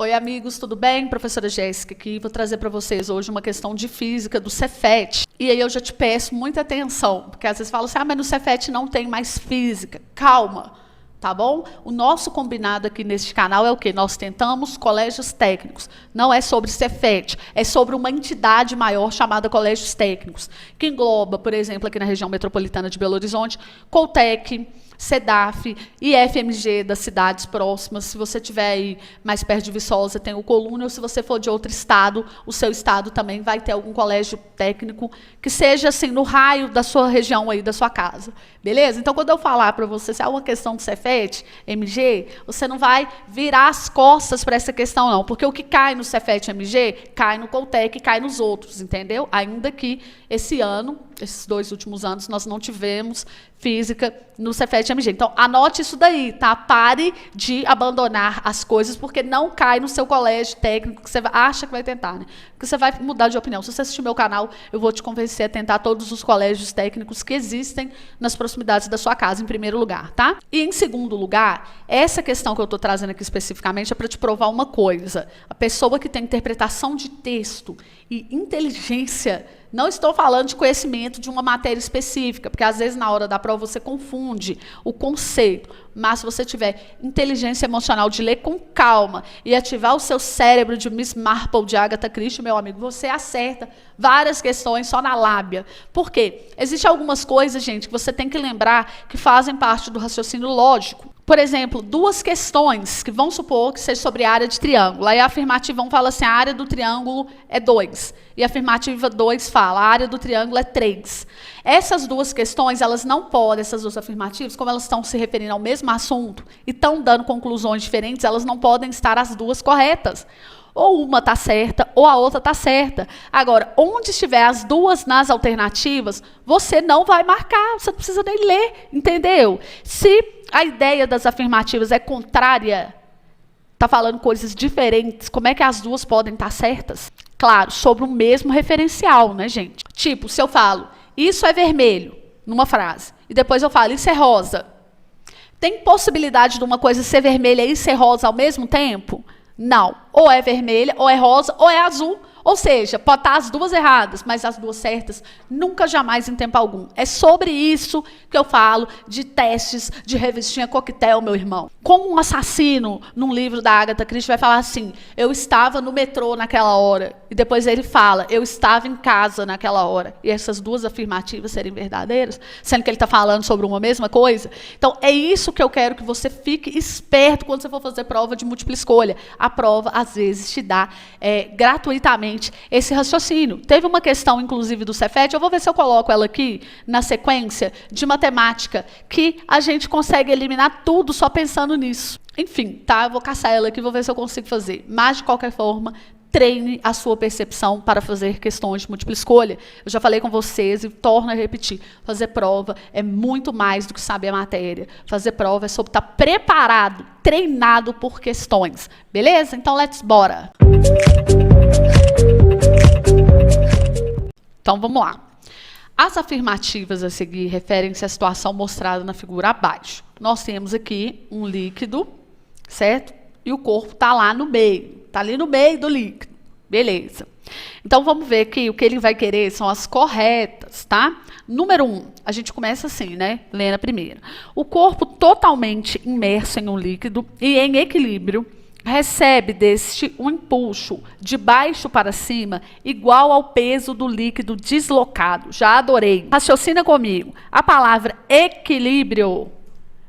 Oi, amigos, tudo bem? Professora Jéssica aqui. Vou trazer para vocês hoje uma questão de física do Cefet. E aí eu já te peço muita atenção, porque às vezes falam assim, mas no Cefet não tem mais física. Calma, tá bom? O nosso combinado aqui neste canal é o quê? Nós tentamos colégios técnicos. Não é sobre Cefet, é sobre uma entidade maior chamada colégios técnicos, que engloba, por exemplo, aqui na região metropolitana de Belo Horizonte, Coltec, CEDAF e FMG das cidades próximas. Se você estiver aí mais perto de Viçosa, tem o Coluna, ou se você for de outro estado, o seu estado também vai ter algum colégio técnico que seja assim no raio da sua região aí, da sua casa. Beleza? Então, quando eu falar para você se é uma questão de Cefet, MG, você não vai virar as costas para essa questão, não. Porque o que cai no Cefet MG, cai no Coltec e cai nos outros, entendeu? Ainda que esse ano, esses 2 últimos anos, nós não tivemos física no Cefet MG. Então, anote isso daí, tá? Pare de abandonar as coisas, porque não cai no seu colégio técnico que você acha que vai tentar, né? Porque você vai mudar de opinião. Se você assistir meu canal, eu vou te convencer a tentar todos os colégios técnicos que existem nas proximidades da sua casa, em primeiro lugar, tá? E em segundo lugar, essa questão que eu estou trazendo aqui especificamente é para te provar uma coisa. A pessoa que tem interpretação de texto e inteligência, não estou falando de conhecimento de uma matéria específica, porque às vezes na hora da prova você confunde o conceito, mas se você tiver inteligência emocional de ler com calma e ativar o seu cérebro de Miss Marple de Agatha Christie, meu amigo, você acerta várias questões só na lábia. Por quê? Existem algumas coisas, gente, que você tem que lembrar que fazem parte do raciocínio lógico. Por exemplo, 2 questões que vamos supor que seja sobre a área de triângulo. Aí a afirmativa 1 fala assim, a área do triângulo é 2. E a afirmativa 2 fala, a área do triângulo é 3. Essas 2 questões, elas não podem, essas 2 afirmativas, como elas estão se referindo ao mesmo assunto e estão dando conclusões diferentes, elas não podem estar as 2 corretas. Ou uma está certa, ou a outra está certa. Agora, onde estiver as 2 nas alternativas, você não vai marcar, você não precisa nem ler, entendeu? Se a ideia das afirmativas é contrária, está falando coisas diferentes, como é que as 2 podem estar certas? Claro, sobre o mesmo referencial, né, gente? Tipo, se eu falo, isso é vermelho, numa frase, e depois eu falo, isso é rosa. Tem possibilidade de uma coisa ser vermelha e ser rosa ao mesmo tempo? Não. Ou é vermelha, ou é rosa, ou é azul. Ou seja, pode estar as 2 erradas, mas as 2 certas, nunca, jamais, em tempo algum. É sobre isso que eu falo de testes de revistinha coquetel, meu irmão. Como um assassino, num livro da Agatha Christie, vai falar assim, eu estava no metrô naquela hora. E depois ele fala, eu estava em casa naquela hora. E essas 2 afirmativas serem verdadeiras, sendo que ele está falando sobre uma mesma coisa. Então, é isso que eu quero que você fique esperto quando você for fazer prova de múltipla escolha. A prova, às vezes, te dá gratuitamente esse raciocínio. Teve uma questão, inclusive, do Cefet, eu vou ver se eu coloco ela aqui na sequência de matemática, que a gente consegue eliminar tudo só pensando nisso. Enfim, tá? Eu vou caçar ela aqui, vou ver se eu consigo fazer. Mas, de qualquer forma, treine a sua percepção para fazer questões de múltipla escolha. Eu já falei com vocês e torno a repetir. Fazer prova é muito mais do que saber a matéria. Fazer prova é sobre estar preparado, treinado por questões. Beleza? Então, let's bora! Então, vamos lá. As afirmativas a seguir referem-se à situação mostrada na figura abaixo. Nós temos aqui um líquido, certo? E o corpo está lá no meio. Está ali no meio do líquido. Beleza. Então, vamos ver que o que ele vai querer são as corretas, tá? Número 1, a gente começa assim, né? Lendo a primeira. O corpo totalmente imerso em um líquido e em equilíbrio recebe deste um impulso de baixo para cima igual ao peso do líquido deslocado. Já adorei. Raciocina comigo. A palavra equilíbrio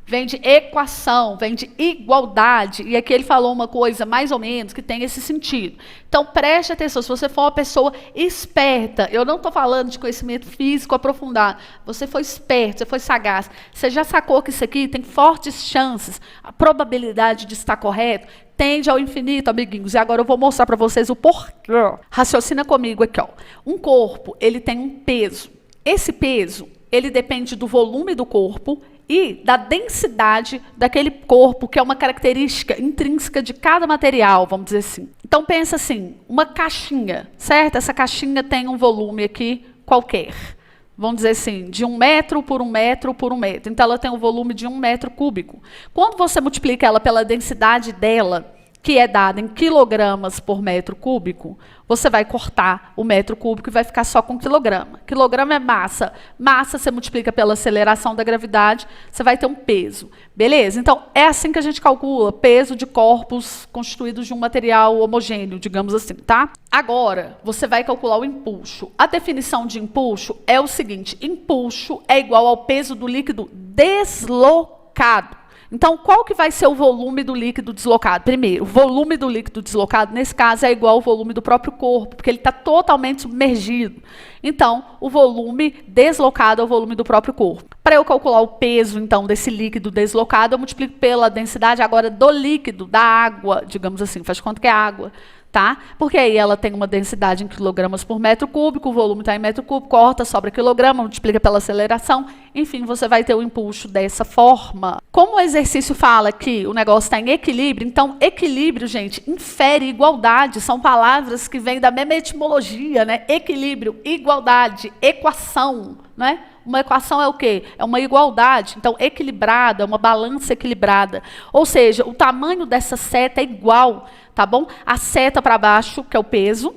vem de equação, vem de igualdade. E aqui ele falou uma coisa mais ou menos que tem esse sentido. Então, preste atenção. Se você for uma pessoa esperta, eu não estou falando de conhecimento físico aprofundado. Você foi esperto, você foi sagaz. Você já sacou que isso aqui tem fortes chances. A probabilidade de estar correto tende ao infinito, amiguinhos. E agora eu vou mostrar para vocês o porquê. Raciocina comigo aqui, ó. Um corpo, ele tem um peso. Esse peso, ele depende do volume do corpo e da densidade daquele corpo, que é uma característica intrínseca de cada material, vamos dizer assim. Então, pensa assim, uma caixinha, certo? Essa caixinha tem um volume aqui qualquer. Vamos dizer assim, de 1 metro por 1 metro por 1 metro. Então, ela tem um volume de 1 metro cúbico. Quando você multiplica ela pela densidade dela, que é dada em quilogramas por metro cúbico, você vai cortar o metro cúbico e vai ficar só com quilograma. Quilograma é massa. Massa você multiplica pela aceleração da gravidade, você vai ter um peso. Beleza? Então, é assim que a gente calcula peso de corpos constituídos de um material homogêneo, digamos assim, tá? Agora, você vai calcular o empuxo. A definição de empuxo é o seguinte: empuxo é igual ao peso do líquido deslocado. Então, qual que vai ser o volume do líquido deslocado? Primeiro, o volume do líquido deslocado, nesse caso, é igual ao volume do próprio corpo, porque ele está totalmente submergido. Então, o volume deslocado é o volume do próprio corpo. Para eu calcular o peso, então, desse líquido deslocado, eu multiplico pela densidade agora do líquido, da água, digamos assim, faz de conta que é água. Tá? Porque aí ela tem uma densidade em quilogramas por metro cúbico, o volume está em metro cúbico, corta, sobra quilograma, multiplica pela aceleração, enfim, você vai ter o impulso dessa forma. Como o exercício fala que o negócio está em equilíbrio, então equilíbrio, gente, infere igualdade, são palavras que vêm da mesma etimologia, né? Equilíbrio, igualdade, equação, né? Uma equação é o quê? É uma igualdade, então equilibrada, uma balança equilibrada. Ou seja, o tamanho dessa seta é igual, tá bom? A seta para baixo, que é o peso,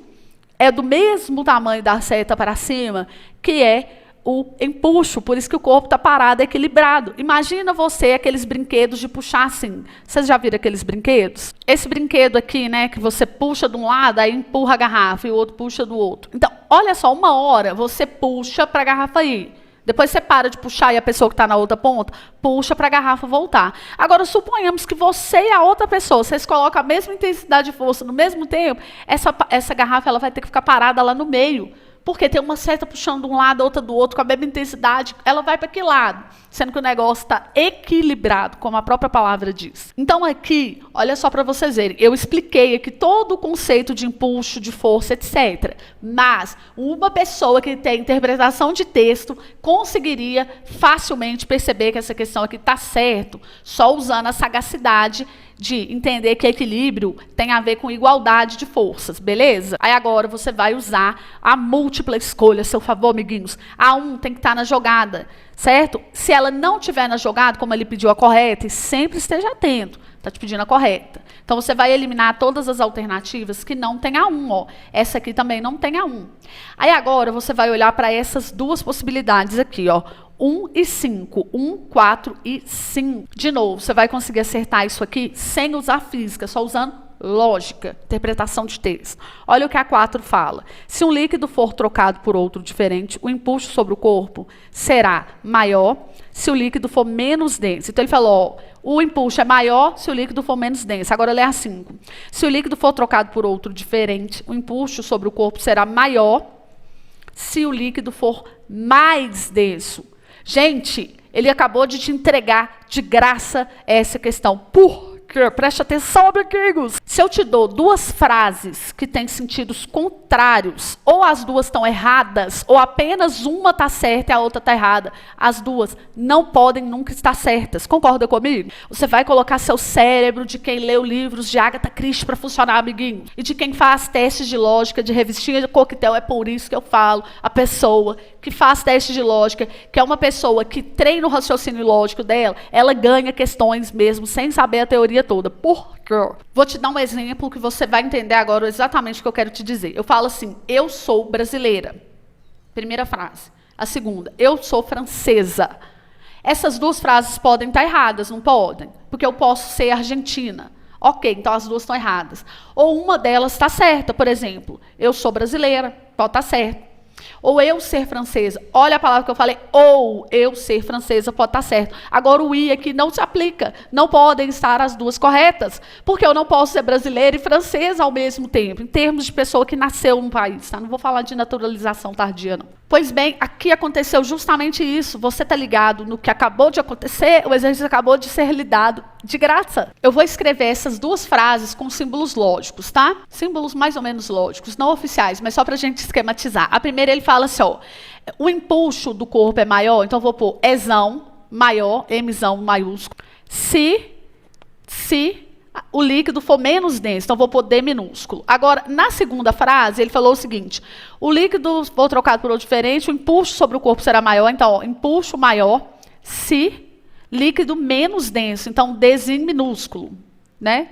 é do mesmo tamanho da seta para cima, que é o empuxo, por isso que o corpo está parado, equilibrado. Imagina você aqueles brinquedos de puxar assim. Vocês já viram aqueles brinquedos? Esse brinquedo aqui, né, que você puxa de um lado, aí empurra a garrafa e o outro puxa do outro. Então, olha só, uma hora você puxa para a garrafa ir. Depois você para de puxar e a pessoa que está na outra ponta puxa para a garrafa voltar. Agora, suponhamos que você e a outra pessoa, vocês colocam a mesma intensidade de força no mesmo tempo, essa garrafa ela vai ter que ficar parada lá no meio. Porque tem uma seta puxando de um lado, a outra do outro, com a mesma intensidade, ela vai para que lado? Sendo que o negócio está equilibrado, como a própria palavra diz. Então aqui, olha só para vocês verem, eu expliquei aqui todo o conceito de impulso, de força, etc. Mas uma pessoa que tem interpretação de texto conseguiria facilmente perceber que essa questão aqui está certo, só usando a sagacidade de entender que equilíbrio tem a ver com igualdade de forças, beleza? Aí agora você vai usar a múltipla escolha a seu favor, amiguinhos. A 1 tem que estar na jogada, certo? Se ela não estiver na jogada, como ele pediu a correta, e sempre esteja atento, está te pedindo a correta. Então você vai eliminar todas as alternativas que não tem a 1, ó. Essa aqui também não tem a 1. Aí agora você vai olhar para essas duas possibilidades aqui, ó. 1 e 5. 1, 4 e 5. De novo, você vai conseguir acertar isso aqui sem usar física, só usando lógica, interpretação de texto. Olha o que a 4 fala. Se um líquido for trocado por outro diferente, o impulso sobre o corpo será maior se o líquido for menos denso. Então ele falou, ó, o impulso é maior se o líquido for menos denso. Agora lê a 5. Se o líquido for trocado por outro diferente, o impulso sobre o corpo será maior se o líquido for mais denso. Gente, ele acabou de te entregar de graça essa questão. Por quê? Preste atenção, amiguinhos. Se eu te dou duas frases que têm sentidos contrários, ou as duas estão erradas, ou apenas uma está certa e a outra está errada, as duas não podem nunca estar certas. Concorda comigo? Você vai colocar seu cérebro de quem leu livros de Agatha Christie para funcionar, amiguinho, e de quem faz testes de lógica de revistinha de coquetel. É por isso que eu falo, a pessoa que faz teste de lógica, que é uma pessoa que treina o raciocínio lógico dela, ela ganha questões mesmo, sem saber a teoria toda. Por quê? Vou te dar um exemplo que você vai entender agora exatamente o que eu quero te dizer. Eu falo assim, eu sou brasileira. Primeira frase. A segunda, eu sou francesa. Essas duas frases podem estar erradas, não podem? Porque eu posso ser argentina. Ok, então as duas estão erradas. Ou uma delas está certa, por exemplo, eu sou brasileira, pode estar certo. Ou eu ser francesa. Olha a palavra que eu falei, ou eu ser francesa, pode estar certo. Agora o i aqui não se aplica. Não podem estar as duas corretas. Porque eu não posso ser brasileira e francesa ao mesmo tempo, em termos de pessoa que nasceu no país. Tá? Não vou falar de naturalização tardia, não. Pois bem, aqui aconteceu justamente isso. Você está ligado no que acabou de acontecer, o exercício acabou de ser lhe dado de graça. Eu vou escrever essas duas frases com símbolos lógicos, tá? Símbolos mais ou menos lógicos, não oficiais, mas só para a gente esquematizar. A primeira ele fala assim, ó, o impulso do corpo é maior, então eu vou pôr Ezão maior, Mzão maiúsculo, se o líquido for menos denso, então vou pôr D minúsculo. Agora, na segunda frase, ele falou o seguinte, o líquido for trocado por outro diferente, o impulso sobre o corpo será maior, então, ó, impulso maior, se líquido menos denso, então Dzinho minúsculo, né?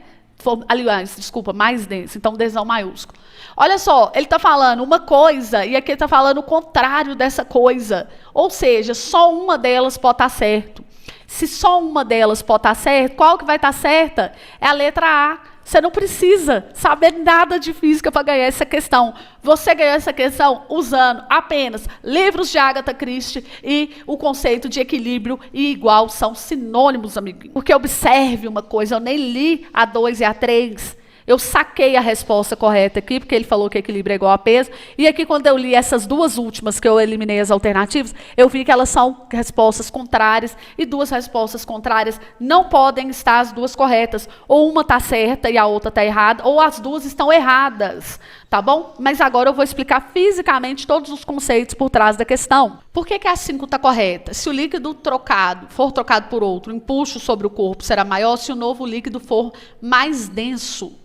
Aliás, desculpa, mais denso, então desão maiúsculo. Olha só, ele está falando uma coisa e aqui ele está falando o contrário dessa coisa. Ou seja, só uma delas pode estar certo. Se só uma delas pode estar certa, qual que vai estar certa? É a letra A. Você não precisa saber nada de física para ganhar essa questão. Você ganhou essa questão usando apenas livros de Agatha Christie e o conceito de equilíbrio e igual são sinônimos, amiguinho. Porque observe uma coisa, eu nem li a 2 e a 3. Eu saquei a resposta correta aqui, porque ele falou que equilíbrio é igual a peso. E aqui, quando eu li essas duas últimas, que eu eliminei as alternativas, eu vi que elas são respostas contrárias, e duas respostas contrárias não podem estar as duas corretas. Ou uma está certa e a outra está errada, ou as duas estão erradas, tá bom? Mas agora eu vou explicar fisicamente todos os conceitos por trás da questão. Por que a 5 está correta? Se o líquido for trocado por outro, o empuxo sobre o corpo será maior se o novo líquido for mais denso.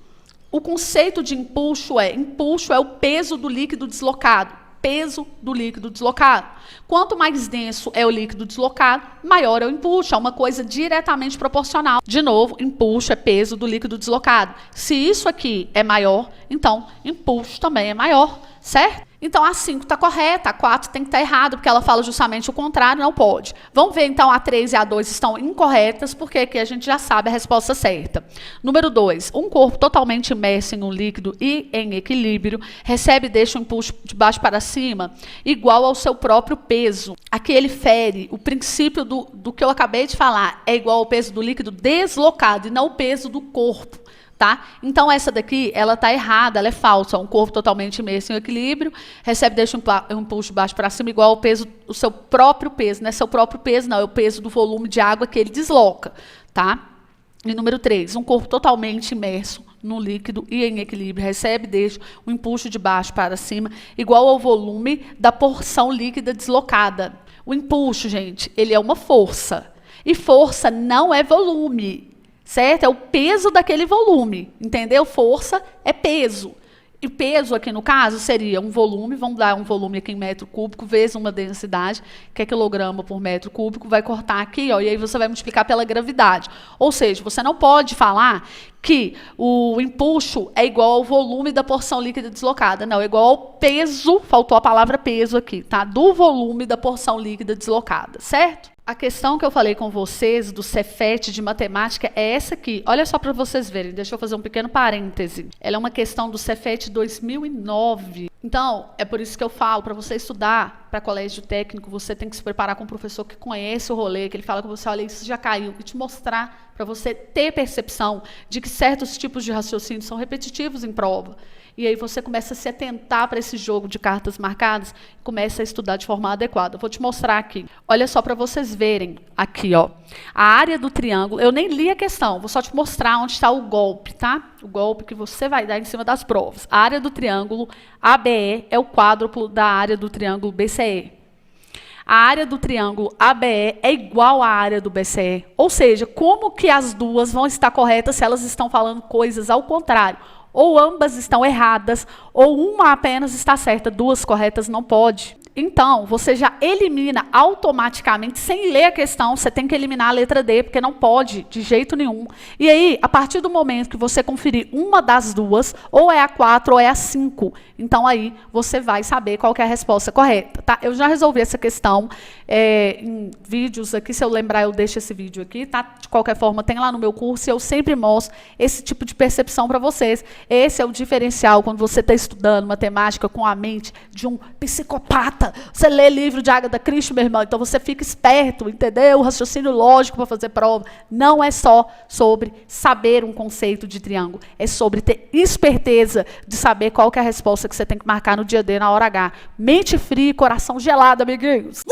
O conceito de empuxo é o peso do líquido deslocado. Peso do líquido deslocado. Quanto mais denso é o líquido deslocado, maior é o empuxo. É uma coisa diretamente proporcional. De novo, empuxo é peso do líquido deslocado. Se isso aqui é maior, então empuxo também é maior, certo? Então a 5 está correta, a 4 tem que estar errada, porque ela fala justamente o contrário, não pode. Vamos ver então a 3 e a 2 estão incorretas, porque aqui a gente já sabe a resposta certa. Número 2, um corpo totalmente imerso em um líquido e em equilíbrio, recebe e deixa um impulso de baixo para cima, igual ao seu próprio peso. Aqui ele fere o princípio do que eu acabei de falar, é igual ao peso do líquido deslocado e não o peso do corpo. Tá? Então, essa daqui, ela está errada, ela é falsa. Um corpo totalmente imerso em equilíbrio, recebe e deixa um impulso de baixo para cima igual ao peso, o seu próprio peso. Não é seu próprio peso, não, é o peso do volume de água que ele desloca. Tá? E número 3, um corpo totalmente imerso no líquido e em equilíbrio, recebe e deixa um impulso de baixo para cima igual ao volume da porção líquida deslocada. O impulso, gente, ele é uma força. E força não é volume. Certo? É o peso daquele volume, entendeu? Força é peso. E peso aqui, no caso, seria um volume, vamos dar um volume aqui em metro cúbico, vezes uma densidade, que é quilograma por metro cúbico, vai cortar aqui, ó, e aí você vai multiplicar pela gravidade. Ou seja, você não pode falar que o empuxo é igual ao volume da porção líquida deslocada. Não, é igual ao peso, faltou a palavra peso aqui, tá? Do volume da porção líquida deslocada, certo? A questão que eu falei com vocês do Cefet de matemática é essa aqui. Olha só para vocês verem, deixa eu fazer um pequeno parêntese. Ela é uma questão do Cefet 2009. Então, é por isso que eu falo, para você estudar para colégio técnico, você tem que se preparar com um professor que conhece o rolê, que ele fala com você, olha, isso já caiu, e te mostrar, para você ter percepção de que certos tipos de raciocínio são repetitivos em prova. E aí você começa a se atentar para esse jogo de cartas marcadas e começa a estudar de forma adequada. Eu vou te mostrar aqui. Olha só para vocês verem aqui, ó. A área do triângulo, eu nem li a questão, vou só te mostrar onde está o golpe, tá? O golpe que você vai dar em cima das provas. A área do triângulo ABE é o quádruplo da área do triângulo BCE. A área do triângulo ABE é igual à área do BCE. Ou seja, como que as duas vão estar corretas se elas estão falando coisas ao contrário? Ou ambas estão erradas, ou uma apenas está certa, duas corretas não pode. Então, você já elimina automaticamente, sem ler a questão, você tem que eliminar a letra D, porque não pode, de jeito nenhum. E aí, a partir do momento que você conferir uma das duas, ou é a 4 ou é a 5, então aí você vai saber qual que é a resposta correta. Tá? Eu já resolvi essa questão em vídeos aqui, se eu lembrar eu deixo esse vídeo aqui, tá? De qualquer forma, tem lá no meu curso e eu sempre mostro esse tipo de percepção para vocês. Esse é o diferencial quando você está estudando matemática com a mente de um psicopata. Você lê livro de Agatha Christie, meu irmão, então você fica esperto, entendeu? O raciocínio lógico para fazer prova não é só sobre saber um conceito de triângulo, é sobre ter esperteza de saber qual que é a resposta que você tem que marcar no dia D, na hora H. Mente fria e coração gelado, amiguinhos.